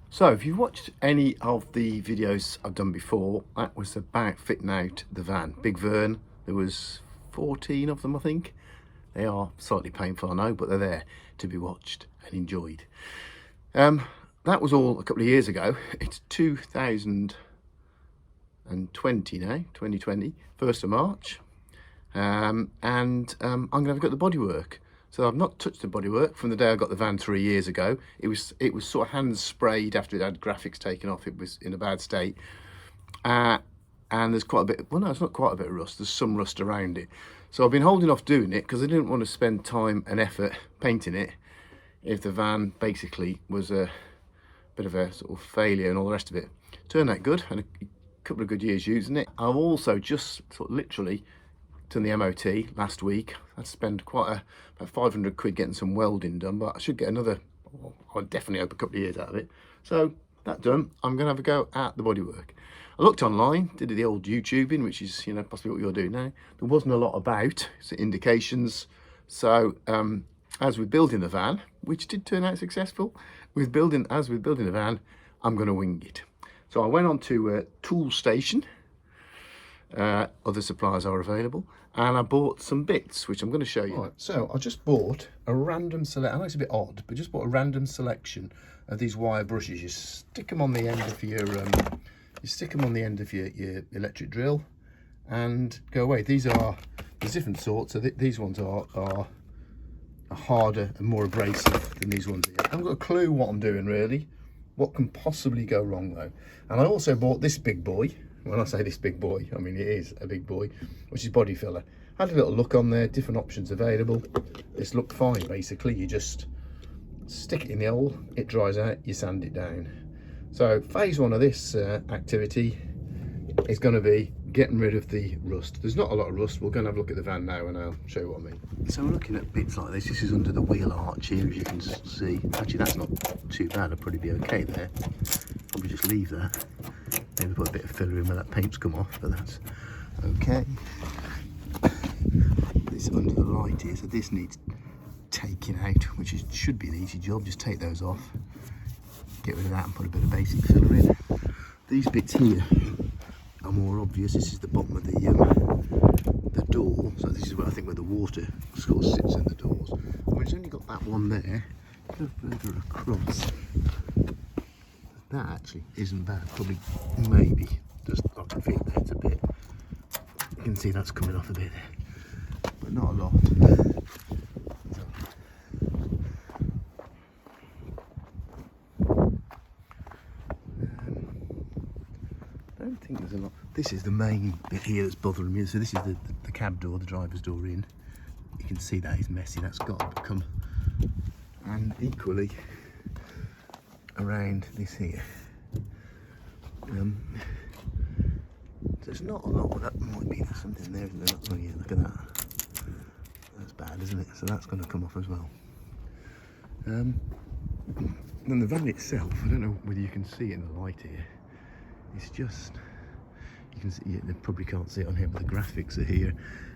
So if you've watched any of the videos I've done before, that was about fitting out the van. Big Vern, there was 14 of them I think. They are slightly painful I know, but they're there to be watched and enjoyed. That was all a couple of years ago. It's 2020 now, 2020, 1st of March. I'm going to have a go at the bodywork. So I've not touched the bodywork from the day I got the van 3 years ago. It was sort of hand sprayed after it had graphics taken off. It was in a bad state. And there's quite a bit, well no, it's not quite a bit of rust, there's some rust around it. So I've been holding off doing it because I didn't want to spend time and effort painting it if the van basically was a bit of a sort of failure and all the rest of it. Turned out good, and a couple of good years using it. I've also just sort of literally done the MOT last week. I spent about 500 quid getting some welding done, but I should get another, I'll definitely hope a couple of years out of it. So that done, I'm going to have a go at the bodywork. I looked online, did the old YouTubing, which is, you know, possibly what you're doing now. There wasn't a lot about indications. So as we're building the van, which did turn out successful, as we're building the van, I'm going to wing it. So I went on to Tool Station. Other suppliers are available, and I bought some bits which I'm going to show you. Right, so I just bought a random select. I know it's a bit odd, but just bought a random selection of these wire brushes. You stick them on the end of your your electric drill and go away. There's different sorts. So these ones are harder and more abrasive than these ones here. I haven't got a clue what I'm doing really. What can possibly go wrong though? And I also bought this big boy. When I say this big boy, I mean it is a big boy, which is body filler. Had a little look on there, different options available. This looked fine basically. You just stick it in the hole, it dries out, you sand it down. So phase one of this activity is going to be getting rid of the rust. There's not a lot of rust. We're going to have a look at the van now and I'll show you what I mean. So we're looking at bits like this. This is under the wheel arch here, as you can see. Actually that's not too bad, I'll probably be okay there. Probably just leave that. Maybe put a bit of filler in where that paint's come off, but that's okay. This under the light here, so this needs taking out, which should be an easy job. Just take those off, get rid of that and put a bit of basic filler in. These bits here are more obvious. This is the bottom of the door, so this is where I think where the water sort of sits in the doors. I mean, it's only got that one there. Go further across. That actually isn't bad. Probably, maybe, just I can feel there it's a bit. You can see that's coming off a bit, but not a lot. I don't think there's a lot. This is the main bit here that's bothering me. So this is the cab door, the driver's door in. You can see that is messy. That's got to become, and equally around this here. There's not a lot, but that might be there's something there, isn't there? Oh yeah, look at that. That's bad, isn't it? So that's going to come off as well. Then the van itself, I don't know whether you can see it in the light here. It's just, you can see, they probably can't see it on here, but the graphics are here,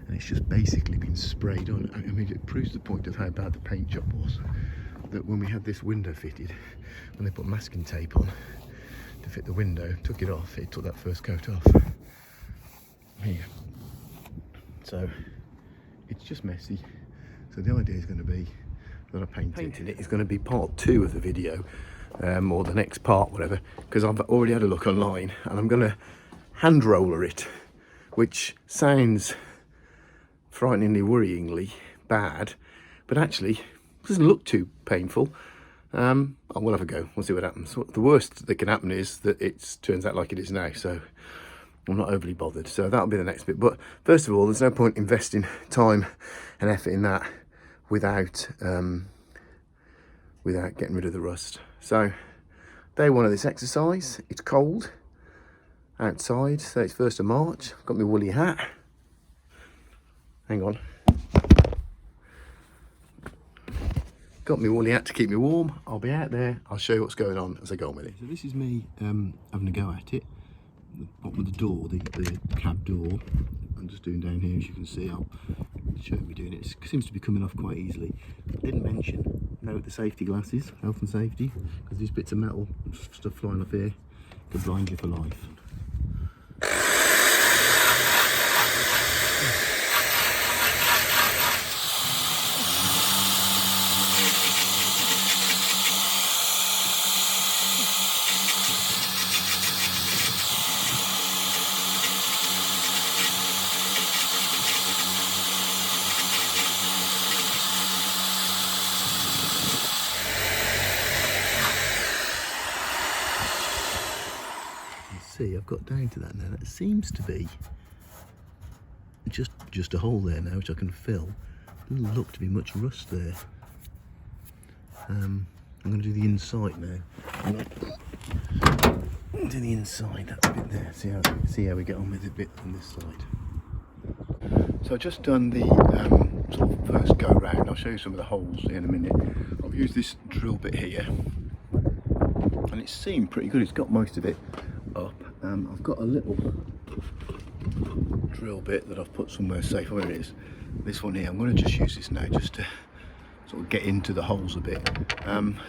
and it's just basically been sprayed on. I mean, it proves the point of how bad the paint job was. That when we had this window fitted, when they put masking tape on to fit the window, took it off, it took that first coat off here. So it's just messy. So the idea is going to be that I painting it is going to be part 2 of the video, or the next part, whatever, because I've already had a look online and I'm going to hand roller it, which sounds frighteningly, worryingly bad, but actually doesn't look too painful. We'll have a go, we'll see what happens. The worst that can happen is that it turns out like it is now, so I'm not overly bothered. So that'll be the next bit. But first of all, there's no point investing time and effort in that without getting rid of the rust. So day one of this exercise, it's cold outside, so it's 1st of March. I've got my woolly hat. Hang on. Got my woolly hat to keep me warm. I'll be out there. I'll show you what's going on as I go on with it. So this is me having a go at it. The bottom of the door, the cab door. I'm just doing down here, as you can see. I'll showing me doing it. It seems to be coming off quite easily. I didn't mention, note the safety glasses, health and safety, because these bits of metal, stuff flying off here, could blind you for life. See, I've got down to that now. That seems to be just a hole there now, which I can fill. Doesn't look to be much rust there. I'm going to do the inside now. Do the inside, that bit there. See how we get on with the bit on this side. So I've just done the sort of first go round. I'll show you some of the holes in a minute. I've used this drill bit here, and it seemed pretty good. It's got most of it up. I've got a little drill bit that I've put somewhere safe. Where it is, this one here. I'm going to just use this now just to sort of get into the holes a bit. I'm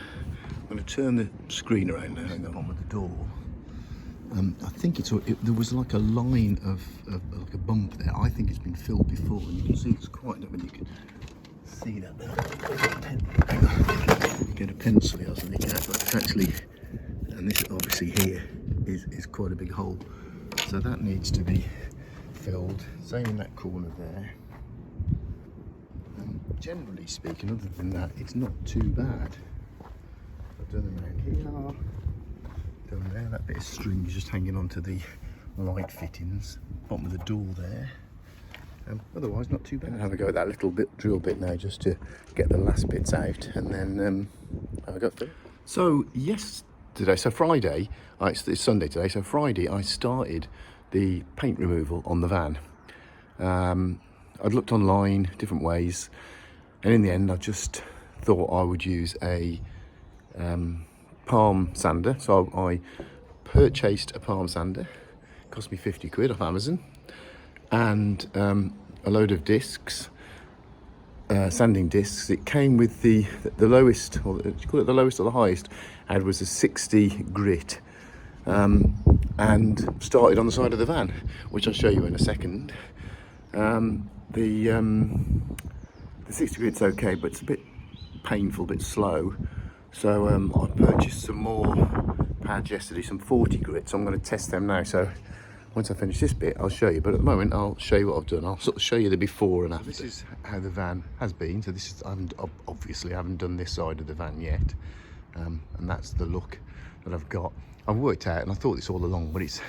going to turn the screen around now. Hang on with the door. I think there was like a line of like a bump there. I think it's been filled before, and you can see it's quite. I mean, you can see that there. Get a pencil here or something. But it's actually, and this obviously here is quite a big hole, so that needs to be filled. Same in that corner there. Generally speaking, other than that, it's not too bad. I've done them around here. Down there, that bit of string is just hanging onto the light fittings, bottom of the door there. Otherwise, not too bad. I'll have a go at that little bit drill bit now, just to get the last bits out, and then have a go through. So yesterday, so Friday, it's Sunday today. So Friday, I started the paint removal on the van. I'd looked online, different ways, and in the end, I just thought I would use a palm sander. So I purchased a palm sander, it cost me 50 quid off Amazon, and a load of discs, sanding discs. It came with the lowest, or do you call it the lowest or the highest, and was a 60 grit, and started on the side of the van, which I'll show you in a second. The 60 grit's okay, but it's a bit painful, a bit slow. So I purchased some more pads yesterday, some 40 grit, so I'm going to test them now. So once I finish this bit, I'll show you, but at the moment I'll show you what I've done. I'll sort of show you the before and after. This is how the van has been. So this is, obviously I haven't done this side of the van yet, and that's the look that I've got. I've worked out, and I thought this all along, but it's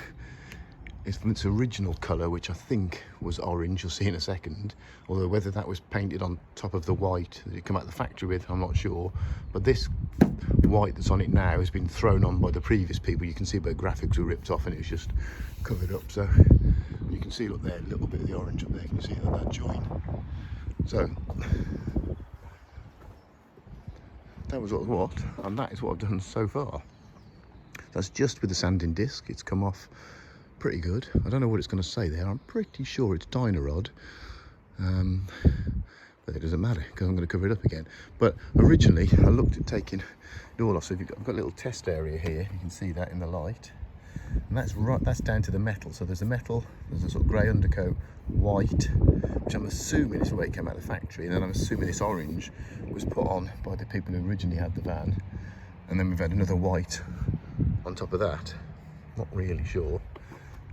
from its original colour, which I think was orange. You'll see in a second. Although whether that was painted on top of the white that it came out of the factory with, I'm not sure. But this white that's on it now has been thrown on by the previous people. You can see where graphics were ripped off and it was just covered up. So you can see, look there, a little bit of the orange up there. Can you see that join? So that was what, and that is what I've done so far. That's just with the sanding disc. It's come off pretty good. I don't know what it's going to say there. I'm pretty sure it's Dynarod, but it doesn't matter because I'm going to cover it up again. But originally I looked at taking it all off. So I've got a little test area here. You can see that in the light, and that's down to the metal. So there's a metal, there's a sort of grey undercoat, white, which I'm assuming is the way it came out of the factory, and then I'm assuming this orange was put on by the people who originally had the van, and then we've had another white on top of that. Not really sure.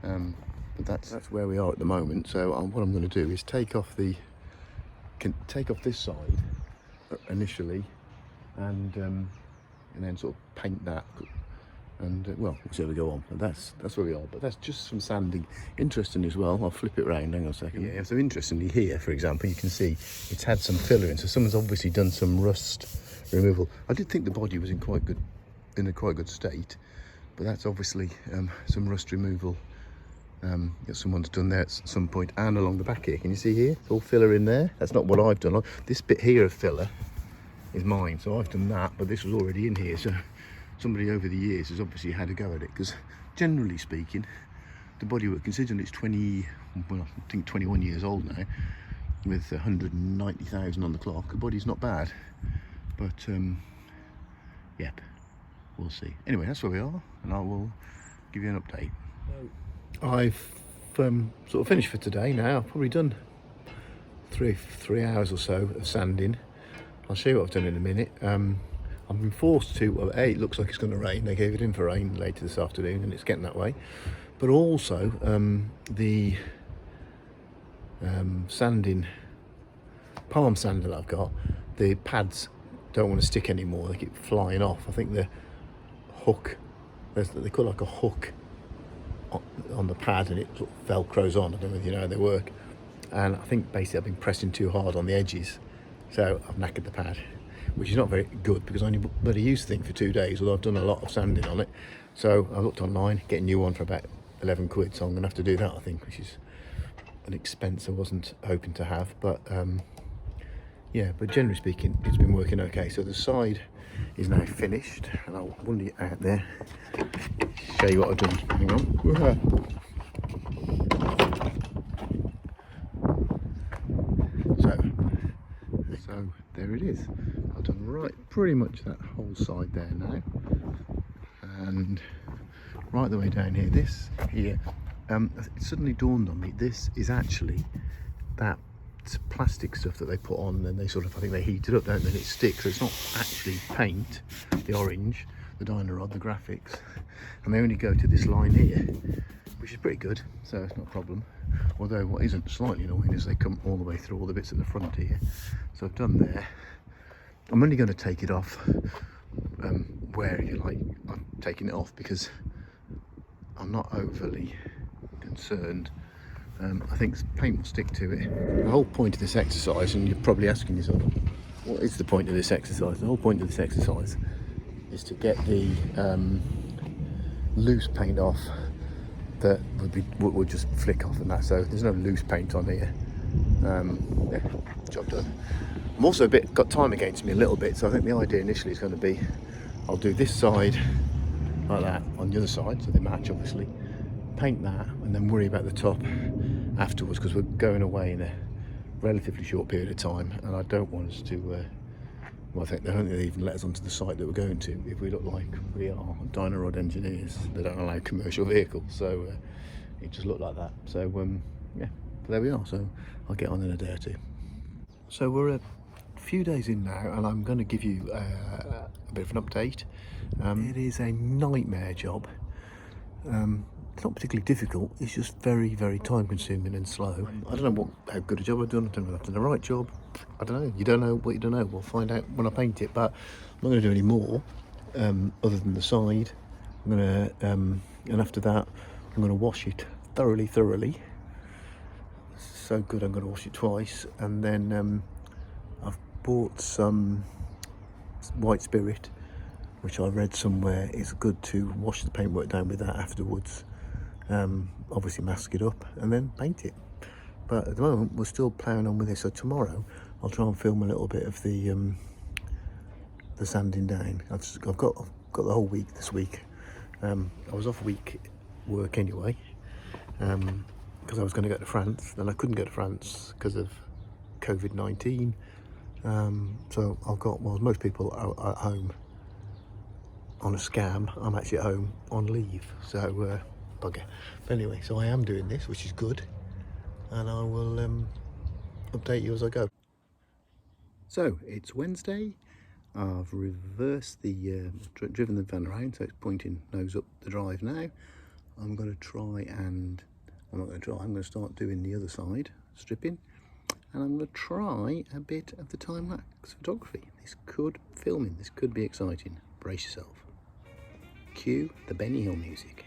But that's where we are at the moment. So what I'm going to do is take off this side initially, and then sort of paint that, and well, we'll see how we go on. But that's where we are. But that's just some sanding. Interesting as well. I'll flip it round. Hang on a second. Yeah. So interestingly, here, for example, you can see it's had some filler in. So someone's obviously done some rust removal. I did think the body was in a quite good state, but that's obviously some rust removal. That someone's done there at some point, and along the back here, can you see here? It's all filler in there. That's not what I've done. This bit here of filler is mine, so I've done that, but this was already in here. So somebody over the years has obviously had a go at it, because generally speaking, the bodywork, considering it's 21 years old now, with 190,000 on the clock. The body's not bad, but yep, we'll see. Anyway, that's where we are, and I will give you an update. I've sort of finished for today now. I've probably done three hours or so of sanding. I'll show you what I've done in a minute. I've been forced to, well, A, it looks like it's going to rain. They gave it in for rain later this afternoon, and it's getting that way. But also, the sanding, palm sander that I've got, the pads don't want to stick anymore. They keep flying off. I think the hook, they call it like a hook on the pad, and it sort of velcros on. I don't know if you know how they work. And I think basically I've been pressing too hard on the edges, so I've knackered the pad, which is not very good because I only bloody used the thing for 2 days, although I've done a lot of sanding on it. So I looked online, get a new one for about 11 quid, so I'm going to have to do that, I think, which is an expense I wasn't hoping to have. But yeah, but generally speaking, it's been working okay. So the side is now finished, and I'll wander it out there, show you what I've done. Hang on. So there it is. I've done pretty much that whole side there now, and right the way down here, this here, it suddenly dawned on me, this is actually that plastic stuff that they put on, and then they sort of, I think they heat it up, don't they, and it sticks. So it's not actually paint, the orange, the Dynarod, the graphics, and they only go to this line here, which is pretty good, so it's not a problem. Although what isn't slightly annoying is they come all the way through all the bits at the front here. So I've done there. I'm only going to take it off where, if you like, I'm taking it off because I'm not overly concerned. I think paint will stick to it. The whole point of this exercise, and you're probably asking yourself, what is the point of this exercise? The whole point of this exercise is to get the loose paint off that would just flick off and that. So there's no loose paint on here. Yeah, job done. I'm also got time against me a little bit, so I think the idea initially is going to be I'll do this side like that on the other side, so they match obviously, paint that, and then worry about the top afterwards, because we're going away in a relatively short period of time, and I don't want us to well, I don't think they even let us onto the site that we're going to if we look like we are Dynarod engineers. They don't allow commercial vehicles, so it just looked like that. So yeah, but there we are. So I'll get on in a day or two. So we're a few days in now, and I'm going to give you a bit of an update. It is a nightmare job. It's not particularly difficult, it's just very, very time consuming and slow. I don't know how good a job I've done. I don't know if I've done the right job. I don't know. You don't know what you don't know. We'll find out when I paint it, but I'm not going to do any more other than the side. I'm going to, and after that, I'm going to wash it thoroughly. So good, I'm going to wash it twice. And then I've bought some white spirit, which I read somewhere is good to wash the paintwork down with that afterwards. Obviously mask it up and then paint it. But at the moment we're still ploughing on with this. So tomorrow I'll try and film a little bit of the sanding down. I've got the whole week this week. I was off week work anyway, because I was going to go to France. Then I couldn't go to France because of COVID-19. So I've got, well, most people are at home on a scam. I'm actually at home on leave, so bugger. But anyway, so I am doing this, which is good, and I will update you as I go. So it's Wednesday. I've reversed the driven the van around, so it's pointing nose up the drive now. I'm going to try and I'm not going to try. I'm going to start doing the other side, stripping, and I'm going to try a bit of the time-lapse photography. This could be exciting. Brace yourself. Cue the Benny Hill music.